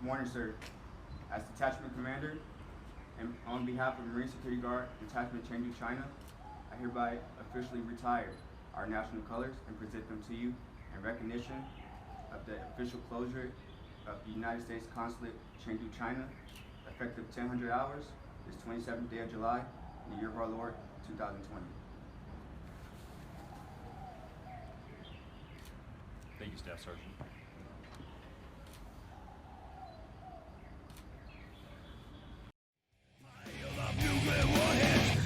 Morning, sir. As Detachment Commander, and on behalf of Marine Security Guard, Detachment Chengdu, China, I hereby officially retire our national colors and present them to you in recognition of the official closure of the United States Consulate, Chengdu, China, effective 1000 hours, this 27th day of July, in the year of our Lord, 2020. Thank you, Staff Sergeant.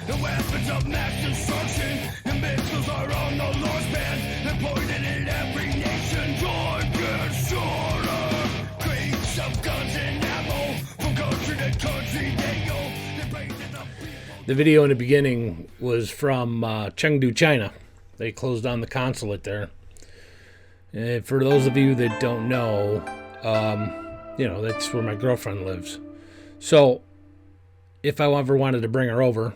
The weapons of mass destruction and missiles are on the launch pad and pointed at every nation. Targets shorter, creeks of guns and ammo from country to country. They go, they bring to the people. The video in the beginning was from Chengdu, China. They closed down the consulate there. For those of you that don't know, that's where my girlfriend lives. So, if I ever wanted to bring her over,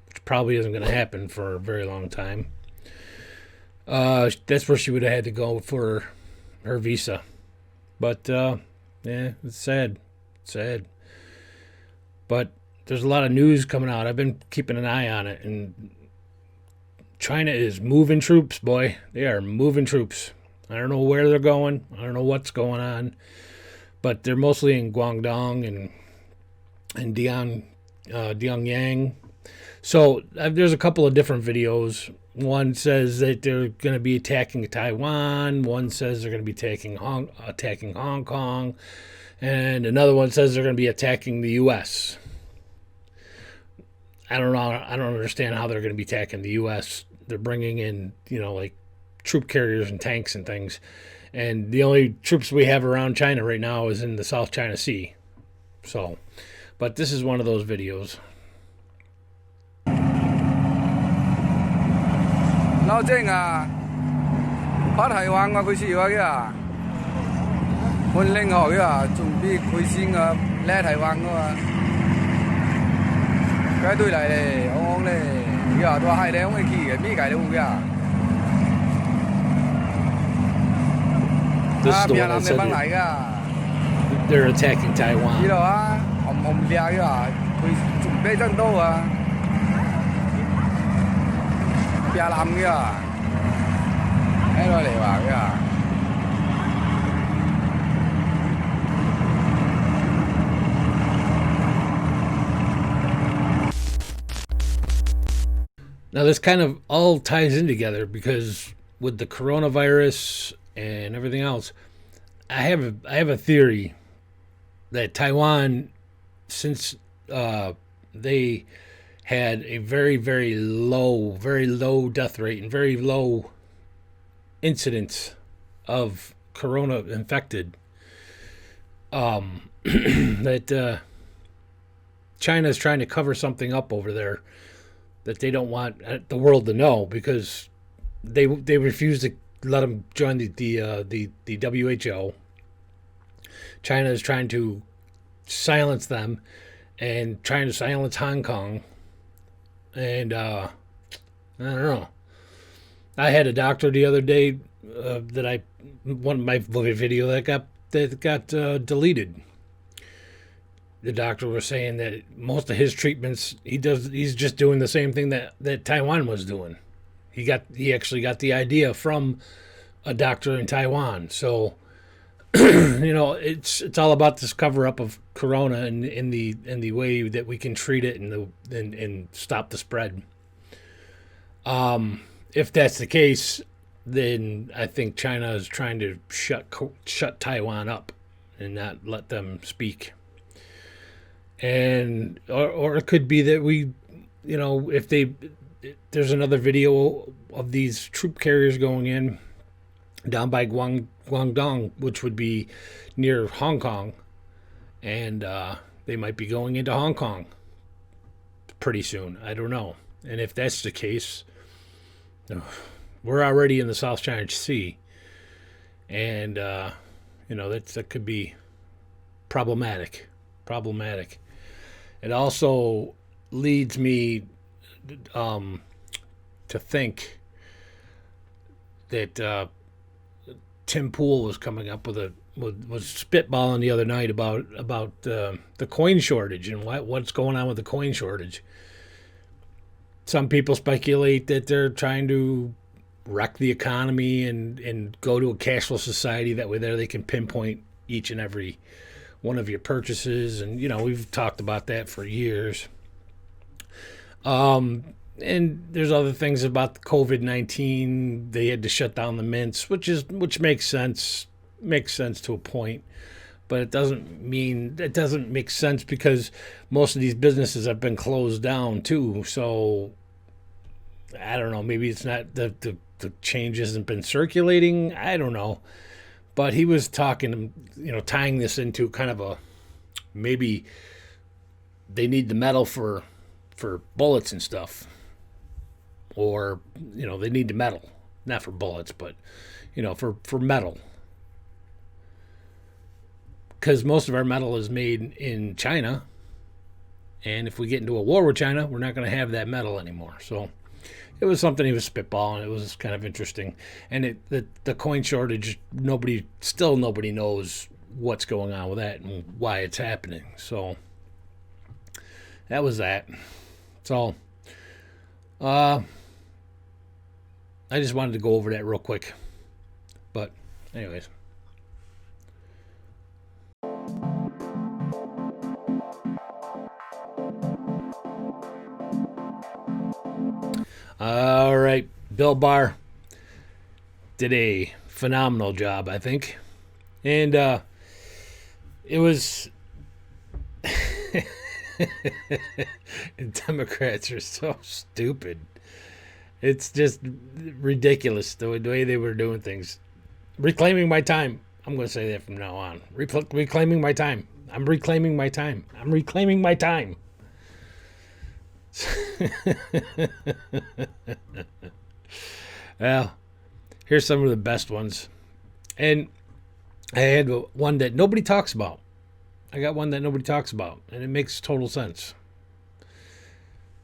which probably isn't going to happen for a very long time, that's where she would have had to go for her visa. But, it's sad. It's sad. But there's a lot of news coming out. I've been keeping an eye on it, and China is moving troops, boy. They are moving troops. I don't know where they're going. I don't know what's going on. But they're mostly in Guangdong and Pyongyang. So there's a couple of different videos. One says that they're going to be attacking Taiwan. One says they're going to be attacking Hong Kong. And another one says they're going to be attacking the U.S. I don't know. I don't understand how they're going to be attacking the U.S. They're bringing in, like troop carriers and tanks and things. And the only troops we have around China right now is in the South China Sea. So, but this is one of those videos. 老正啊，拍台灣我開始話嘅啊，本領學嘅啊，準備開先啊，嚟台灣嘅啊，佢對嚟咧，我咧，佢話都係咧，我企嘅，咩解都嘅啊。This is the one that said they're attacking Taiwan. 知道啊，我唔理嘅啊，佢準備真多啊。 Bia làm kìa, cái đó để vào kìa. Now this kind of all ties in together because with the coronavirus and everything else, I have a theory that Taiwan, since they had a very, very low death rate and very low incidence of corona infected, that China's trying to cover something up over there that they don't want the world to know because they refuse to let them join the WHO. China is trying to silence them and trying to silence Hong Kong. And I don't know. I had a doctor the other day one of my video that got deleted. The doctor was saying that most of his treatments he's just doing the same thing that Taiwan was doing. He actually got the idea from a doctor in Taiwan. So it's all about this cover up of corona and in the way that we can treat it and stop the spread. If that's the case, then I think China is trying to shut Taiwan up and not let them speak. And or it could be that there's another video of these troop carriers going in down by Guangdong, which would be near Hong Kong, and they might be going into Hong Kong pretty soon. I don't know. And if that's the case, we're already in the South China Sea, and that could be problematic. It also leads me to think that Tim Pool was coming up with was spitballing the other night about the coin shortage and what's going on with the coin shortage. Some people speculate that they're trying to wreck the economy and go to a cashless society. That way there they can pinpoint each and every one of your purchases. And, we've talked about that for years. And there's other things about the COVID-19. They had to shut down the mints, which makes sense. Makes sense to a point. But it doesn't make sense because most of these businesses have been closed down too. So I don't know. Maybe it's not the change hasn't been circulating. I don't know. But he was talking, tying this into kind of a maybe they need the metal for bullets and stuff, or they need the metal not for bullets, but for metal. Because most of our metal is made in China, and if we get into a war with China, we're not going to have that metal anymore. So it was something he was spitballing. It was kind of interesting. And the coin shortage, nobody knows what's going on with that and why it's happening. So that was that. So I just wanted to go over that real quick. But anyways. All right, Bill Barr did a phenomenal job, I think. And it was... Democrats are so stupid. It's just ridiculous the way they were doing things. Reclaiming my time. I'm going to say that from now on. Reclaiming my time. I'm reclaiming my time. I'm reclaiming my time. Well, here's some of the best ones. And I had one that nobody talks about. I got one that nobody talks about, and it makes total sense.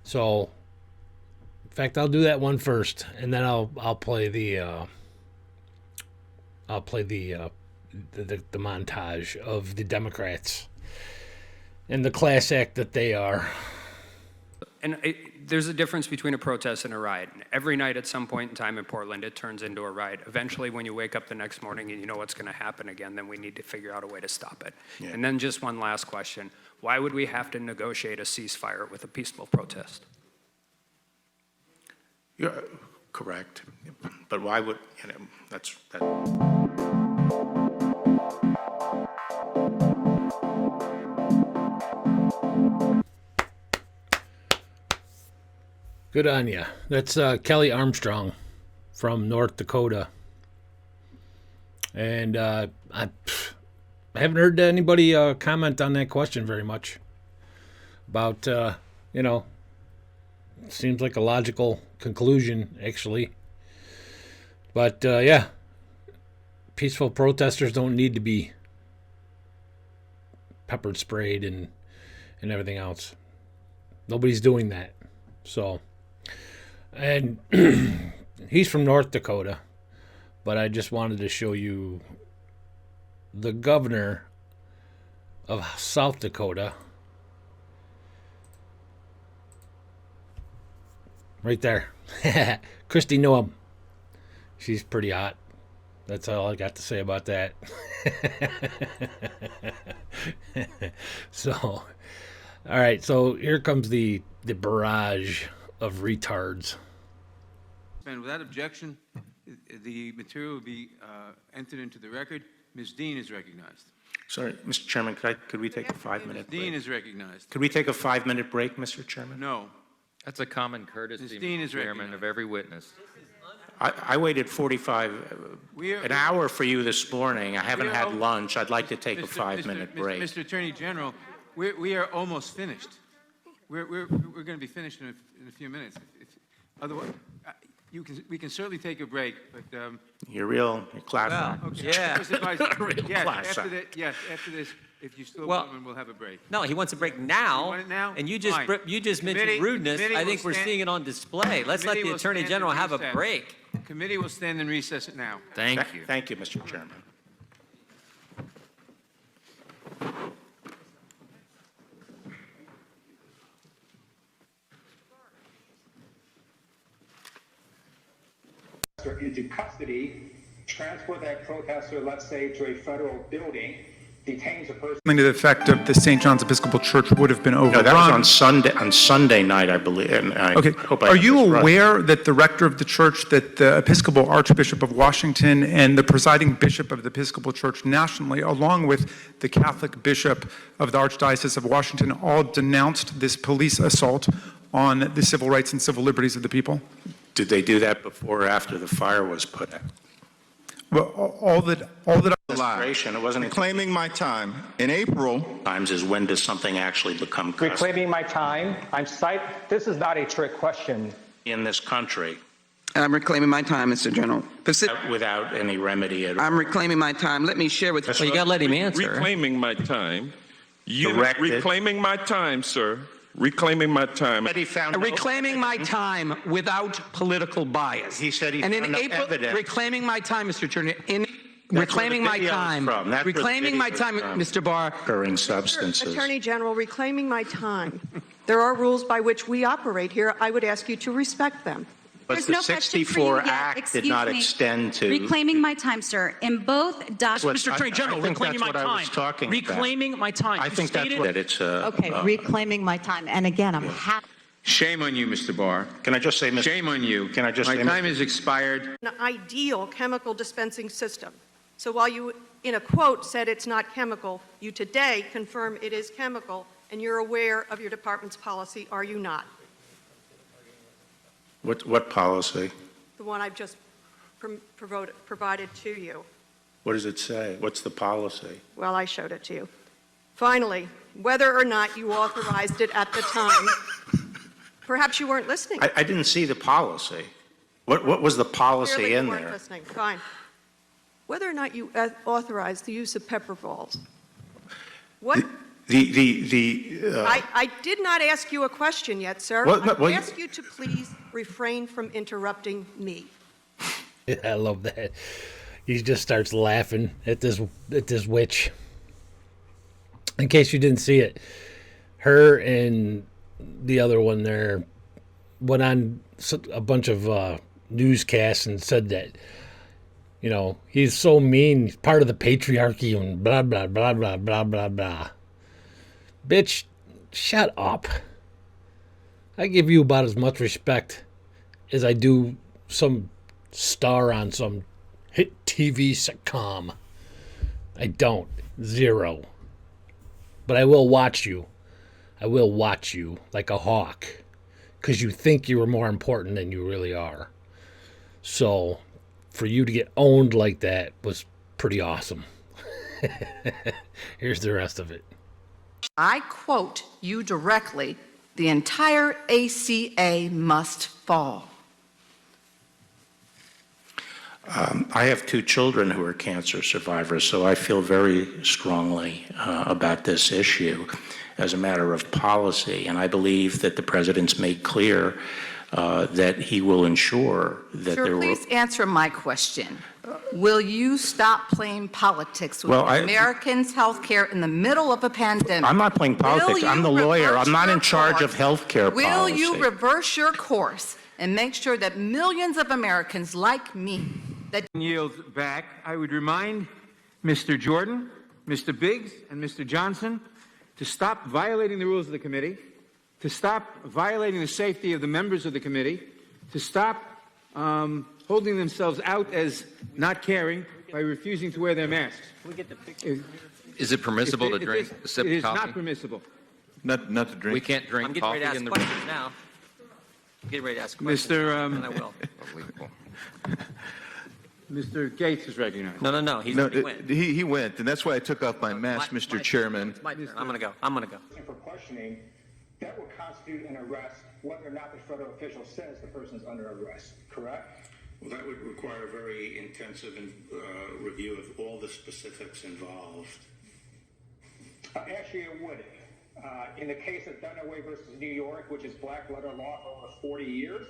So, in fact, I'll do that one first, and then I'll play the montage of the Democrats and the class act that they are. And there's a difference between a protest and a riot. Every night at some point in time in Portland, it turns into a riot. Eventually, when you wake up the next morning and you know what's going to happen again, then we need to figure out a way to stop it. Yeah. And then just one last question. Why would we have to negotiate a ceasefire with a peaceful protest? You're correct. But why would, that. Good on ya. That's Kelly Armstrong from North Dakota. And I haven't heard anybody comment on that question very much. About, seems like a logical conclusion, actually. But, yeah, peaceful protesters don't need to be pepper sprayed and everything else. Nobody's doing that. So... And he's from North Dakota, but I just wanted to show you the governor of South Dakota. Right there. Kristi Noem. She's pretty hot. That's all I got to say about that. So, all right, so here comes the barrage of retards. And without objection, the material will be entered into the record. Ms. Dean is recognized. Sorry, Mr. Chairman, could we take a 5-minute break? Dean is recognized. Could we take a 5-minute break, Mr. Chairman? No. That's a common courtesy, Ms. Dean is Mr. Chairman, recognized. of every witness. I waited an hour for you this morning. I haven't had lunch. I'd like to take a 5-minute break. Mr. Attorney General, we are almost finished. We're going to be finished in a few minutes. Otherwise, we can certainly take a break, but You're class act. okay. Yeah. Mr. Vice- yes, class after act. after this, if you still Well- want one, we'll have a break. No, he wants a break now. You want it now? And you Fine. just mentioned Committee- rudeness. committee I think will we're stand- seeing it on display. Let's let Committee the will Attorney stand General in have a recess. break. Committee will stand in recess now. Thank you. Thank you, Mr. Chairman. into custody, transport that protester, let's say, to a federal building, detains a person. To the effect of the St. John's Episcopal Church would have been overrun. No, that was on Sunday night, I believe. And Okay. Are you aware that the rector of the church, that the Episcopal Archbishop of Washington, and the presiding bishop of the Episcopal Church nationally, along with the Catholic bishop of the Archdiocese of Washington, all denounced this police assault on the civil rights and civil liberties of the people? Did they do that before or after the fire was put out? Well, all that It wasn't Reclaiming my time. In April, times is when does something actually become custom Reclaiming my time. This is not a trick question. in this country I'm reclaiming my time, Mr. General. without any remedy at all? I'm reclaiming my time. Let me share with you. Well, you got to let him answer. reclaiming my time. Directed. Reclaiming my time, sir. Reclaiming my time. But he found no Reclaiming my time without political bias. He said he and in found no April, evidence. reclaiming my time, Mr. Attorney. In where reclaiming the my video is time. from. That's where the Reclaiming video my is time, from. Mr. Barr. Occurring substances. Attorney General, reclaiming my time. There are rules by which we operate here. I would ask you to respect them. But There's the no question for you 64 yet. Act did not extend to. Reclaiming my time, sir. In both documents. Mr. Attorney General, reclaiming my time. Reclaiming my time. I think that's what it's. Reclaiming my time. And again, I'm happy. Shame on you, Mr. Barr. Can I just say, Mr. Shame on you. Can I just My say, time is expired. An ideal chemical dispensing system. So while you, in a quote, said it's not chemical, you today confirm it is chemical, and you're aware of your department's policy, are you not? What policy? The one I've just provided to you. What does it say? What's the policy? Well, I showed it to you. Finally, whether or not you authorized it at the time, perhaps you weren't listening. I didn't see the policy. What was the policy Clearly in you weren't there? listening. Fine. Whether or not you authorized the use of pepper balls. What? I did not ask you a question yet, sir. I ask you to please refrain from interrupting me. I love that. He just starts laughing at this witch. In case you didn't see it, her and the other one there went on a bunch of newscasts and said that, you know, he's so mean, he's part of the patriarchy and blah, blah, blah, blah, blah, blah, blah. Bitch, shut up. I give you about as much respect as I do some star on some hit TV sitcom. I don't. Zero. But I will watch you. I will watch you like a hawk. Because you think you are more important than you really are. So, for you to get owned like that was pretty awesome. Here's the rest of it. I quote you directly, the entire ACA must fall. I have 2 children who are cancer survivors, so I feel very strongly about this issue as a matter of policy, and I believe that the president's made clear that he will ensure that Sir, there will... please answer my question. Will you stop playing politics with Americans' health care in the middle of a pandemic? I'm not playing politics. I'm the lawyer. I'm not in charge of health care policy. Will you reverse your course and make sure that millions of Americans like me that Yields back, I would remind Mr. Jordan, Mr. Biggs, and Mr. Johnson to stop violating the rules of the committee, to stop violating the safety of the members of the committee, to stop holding themselves out as not caring by refusing to wear their masks. Is it permissible to drink a sip of coffee? It is not permissible. Not to drink. We can't drink coffee in the room. Now. I'm getting ready to ask questions. And I will. Mr. Gates is recognized. No. He went. He went, and that's why I took off my mask, Mr. Chairman. It's my turn. I'm going to go. For questioning, that would constitute an arrest whether or not the federal official says the person's under arrest, correct? Well, that would require a very intensive review of all the specifics involved. Actually, it would. In the case of Dunaway versus New York, which is black letter law for over 40 years,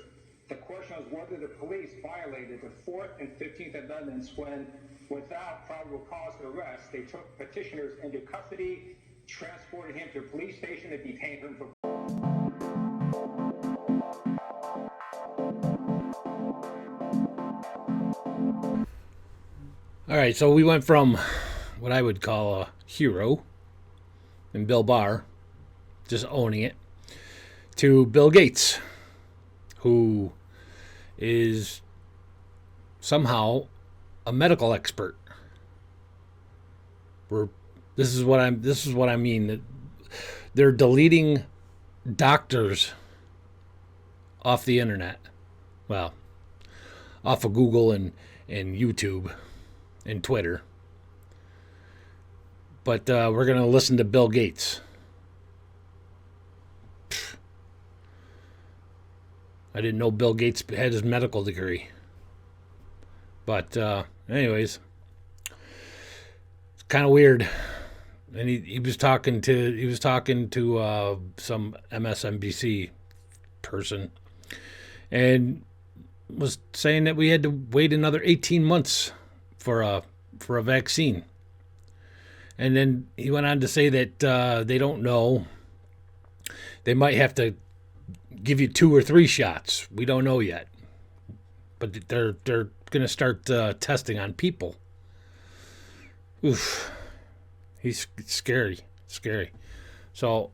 the question was whether the police violated the 4th and 15th Amendments when, without probable cause to arrest, they took petitioners into custody, transported him to a police station, and detained him for All right, so we went from what I would call a hero and Bill Barr, just owning it, to Bill Gates, who is somehow a medical expert. This is what I mean. They're deleting doctors off the internet. Well, off of Google and YouTube and Twitter. But we're going to listen to Bill Gates. I didn't know Bill Gates had his medical degree. But anyways, it's kind of weird. And he was talking to some MSNBC person and was saying that we had to wait another 18 months for a vaccine. And then he went on to say that they don't know. They might have to give you 2 or 3 shots. We don't know yet. But they're going to start testing on people. Oof. It's scary. So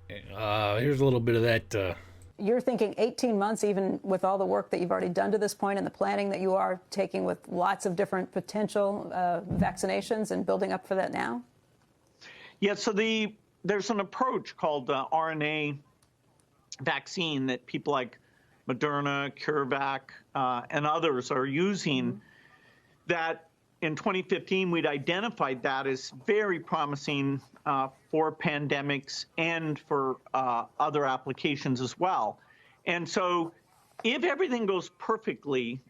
here's a little bit of that. You're thinking 18 months, even with all the work that you've already done to this point and the planning that you are taking with lots of different potential vaccinations and building up for that now? Yeah, so there's an approach called RNA vaccine that people like Moderna, CureVac, and others are using that in 2015, we'd identified that as very promising for pandemics and for other applications as well. And so if everything goes perfectly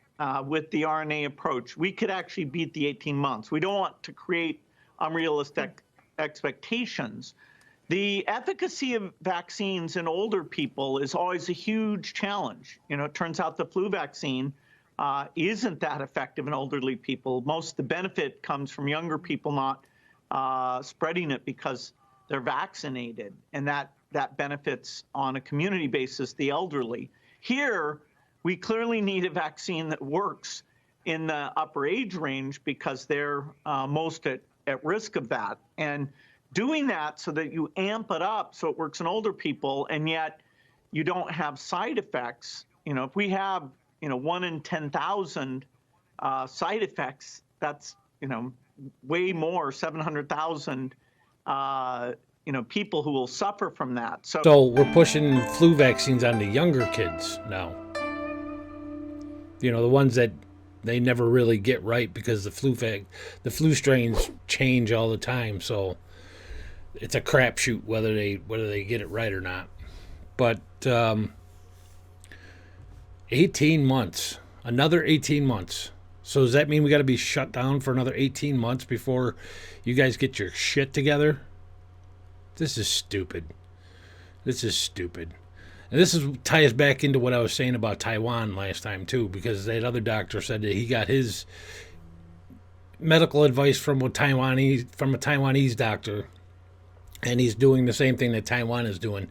with the RNA approach, we could actually beat the 18 months. We don't want to create unrealistic expectations. The efficacy of vaccines in older people is always a huge challenge. You know, it turns out the flu vaccine isn't that effective in elderly people. Most of the benefit comes from younger people not spreading it because they're vaccinated, and that benefits on a community basis the elderly. Here, we clearly need a vaccine that works in the upper age range because they're most at risk of that. And doing that so that you amp it up so it works in older people and yet you don't have side effects. You know, if we have 1 in 10,000 side effects, that's, way more, 700,000, people who will suffer from that. So we're pushing flu vaccines on the younger kids now. The ones that they never really get right because the flu strains change all the time. So it's a crapshoot whether they get it right or not. But 18 months, another 18 months. So does that mean we got to be shut down for another 18 months before you guys get your shit together? This is stupid. And this ties back into what I was saying about Taiwan last time too, because that other doctor said that he got his medical advice from a Taiwanese doctor, and he's doing the same thing that Taiwan is doing,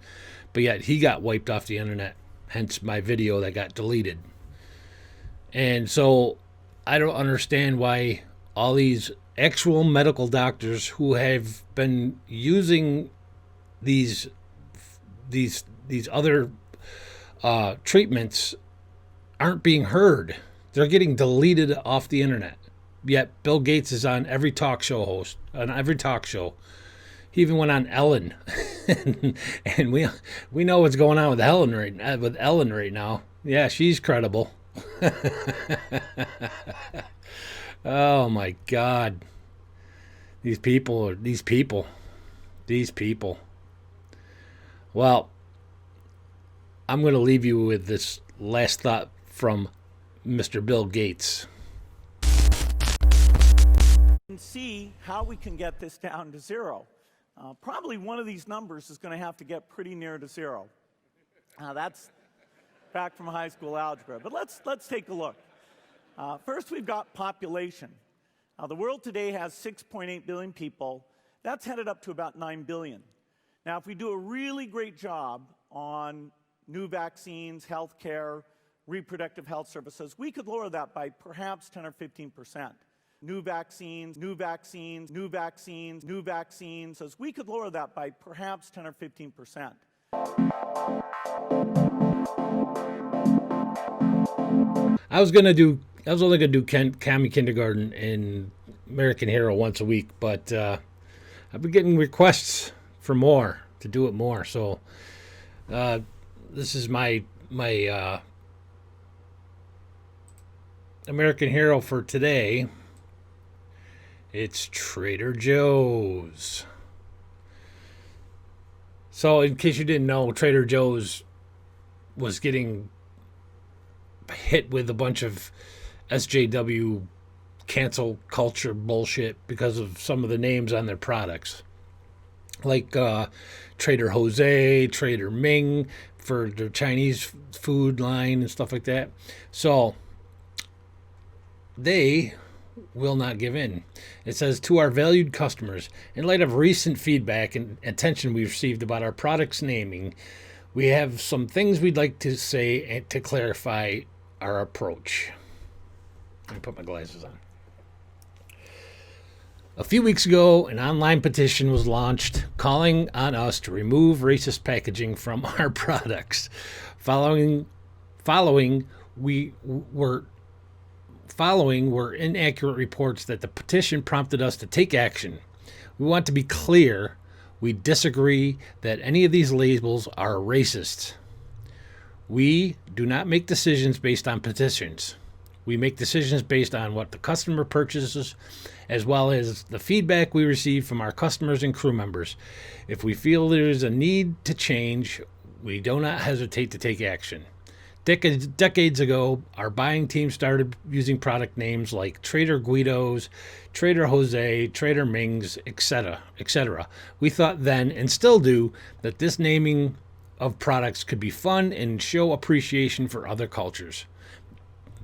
but yet he got wiped off the internet. Hence my video that got deleted. And so I don't understand why all these actual medical doctors who have been using these other treatments aren't being heard. They're getting deleted off the internet. Yet Bill Gates is on every talk show. He even went on Ellen, and we know what's going on with Ellen right now. Yeah, she's credible. Oh my God, these people. Well, I'm going to leave you with this last thought from Mr. Bill Gates. And see how we can get this down to zero. Probably one of these numbers is going to have to get pretty near to zero. That's back from high school algebra. But let's take a look. First, we've got population. The world today has 6.8 billion people. That's headed up to about 9 billion. Now, if we do a really great job on new vaccines, healthcare, reproductive health services, we could lower that by perhaps 10 or 15%. new vaccines, new vaccines, new vaccines, new vaccines. So we could lower that by perhaps 10 or 15%. I was only gonna do Commie Kindergarten and American Hero once a week, but I've been getting requests for more, to do it more. So this is my American Hero for today. It's Trader Joe's. So in case you didn't know, Trader Joe's was getting hit with a bunch of SJW cancel culture bullshit because of some of the names on their products. Like Trader Jose, Trader Ming for their Chinese food line and stuff like that. So they will not give in. It says, to our valued customers, in light of recent feedback and attention we've received about our product's naming, we have some things we'd like to say and to clarify our approach. Let me put my glasses on. A few weeks ago, an online petition was launched calling on us to remove racist packaging from our products. Following were inaccurate reports that the petition prompted us to take action. We want to be clear, we disagree that any of these labels are racist. We do not make decisions based on petitions. We make decisions based on what the customer purchases, as well as the feedback we receive from our customers and crew members. If we feel there is a need to change, we do not hesitate to take action. Decades ago, our buying team started using product names like Trader Guido's, Trader Jose, Trader Ming's, etc., etc. We thought then, and still do, that this naming of products could be fun and show appreciation for other cultures.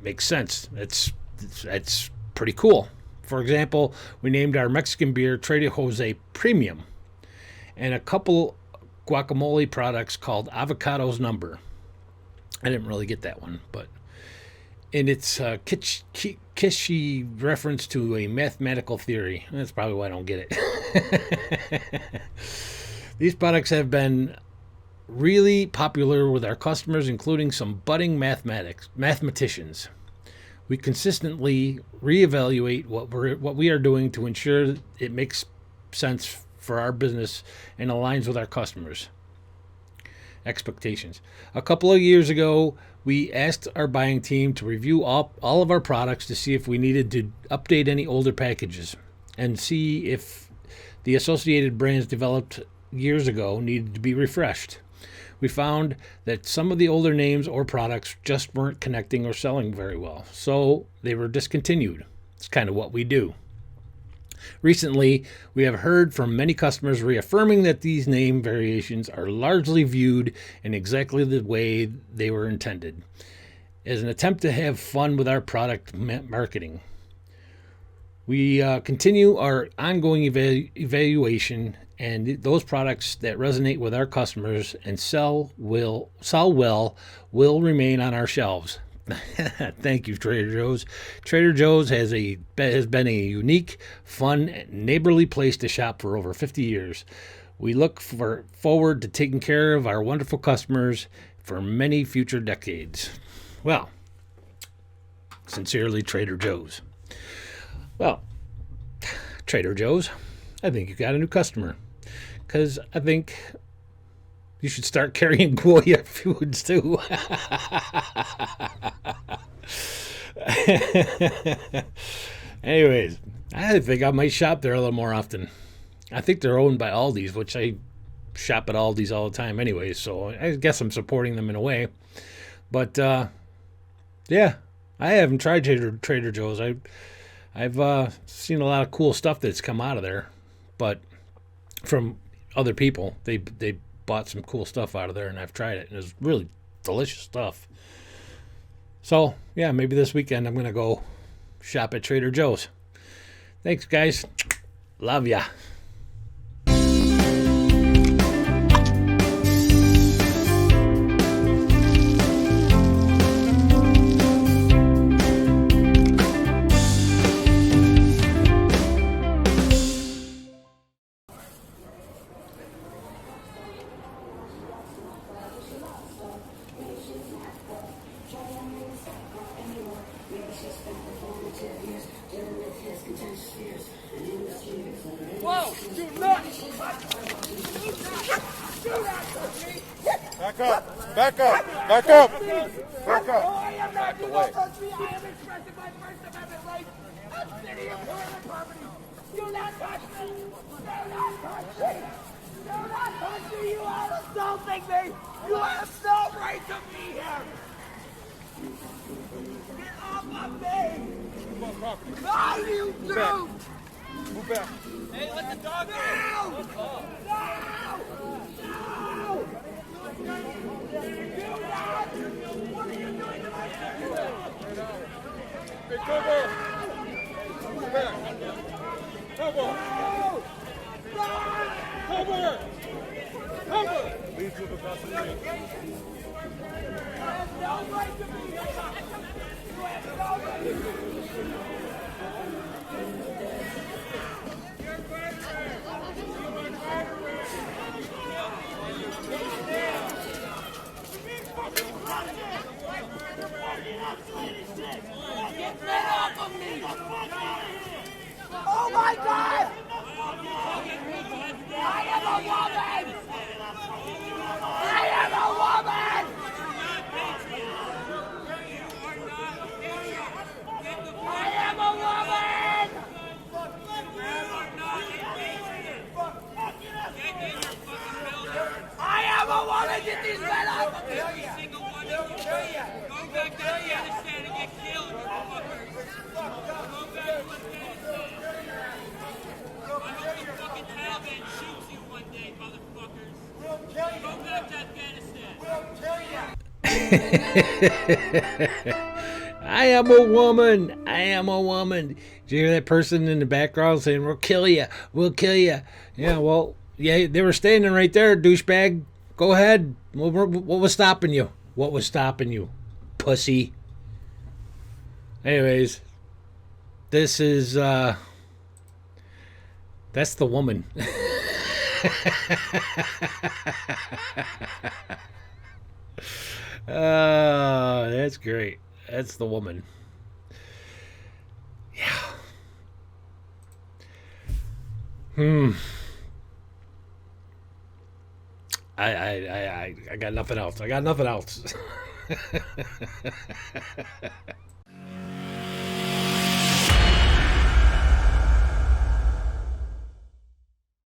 Makes sense. That's pretty cool. For example, we named our Mexican beer Trader Jose Premium, and a couple guacamole products called Avocados Number. I didn't really get that one, but in its kitschy reference to a mathematical theory. That's probably why I don't get it. These products have been really popular with our customers, including some budding mathematicians. We consistently reevaluate what we are doing to ensure it makes sense for our business and aligns with our customers' expectations. A couple of years ago, we asked our buying team to review all of our products to see if we needed to update any older packages and see if the associated brands developed years ago needed to be refreshed. We found that some of the older names or products just weren't connecting or selling very well, so they were discontinued. It's kind of what we do. Recently, we have heard from many customers reaffirming that these name variations are largely viewed in exactly the way they were intended, as an attempt to have fun with our product marketing. We continue our ongoing evaluation, and those products that resonate with our customers and sell well will remain on our shelves. Thank you, Trader Joe's. Trader Joe's has been a unique, fun, neighborly place to shop for over 50 years. We look forward to taking care of our wonderful customers for many future decades. Well, sincerely, Trader Joe's. Well, Trader Joe's, I think you got a new customer, because I think you should start carrying Goya foods too. Anyways, I think I might shop there a little more often. I think they're owned by Aldi's, which I shop at Aldi's all the time anyway, so I guess I'm supporting them in a way. But yeah, I haven't tried Trader Joe's. I've seen a lot of cool stuff that's come out of there, but from other people, they bought some cool stuff out of there, and I've tried it, and it's really delicious stuff. So, yeah, maybe this weekend I'm going to go shop at Trader Joe's. Thanks, guys. Love ya. Whoa! Do not! Back up! Back up! Back up! Back up! Back away. I am expressing my First Amendment rights as city employment property. Do not touch me! Do not touch me! Do not touch me! You are assaulting me! You have no right to be here! Get off of me! Move on property. No, you don't! Move back. Hey, let the dog out! No! No! No! What are you doing to my family? Hey, cover! Move back. Cover! No! Cover! Cover! Please move across the street. You have no right to be here! You have no right to be here! Get rid off of me! Oh my God! I am a woman! I am a woman! I am a woman! I am a woman! Get these men off of me! Go back to Afghanistan and get killed, motherfuckers! Go back to Afghanistan! I hope the fucking Taliban shoots you one day, motherfuckers! We'll kill you! Go back to Afghanistan! We'll kill you! I am a woman. I am a woman. Did you hear that person in the background saying, "We'll kill you. We'll kill you"? Yeah, well, yeah, they were standing right there, douchebag. Go ahead. What was stopping you? What was stopping you, pussy? Anyways, this is, that's the woman. That's great. That's the woman. Yeah. I got nothing else. I got nothing else.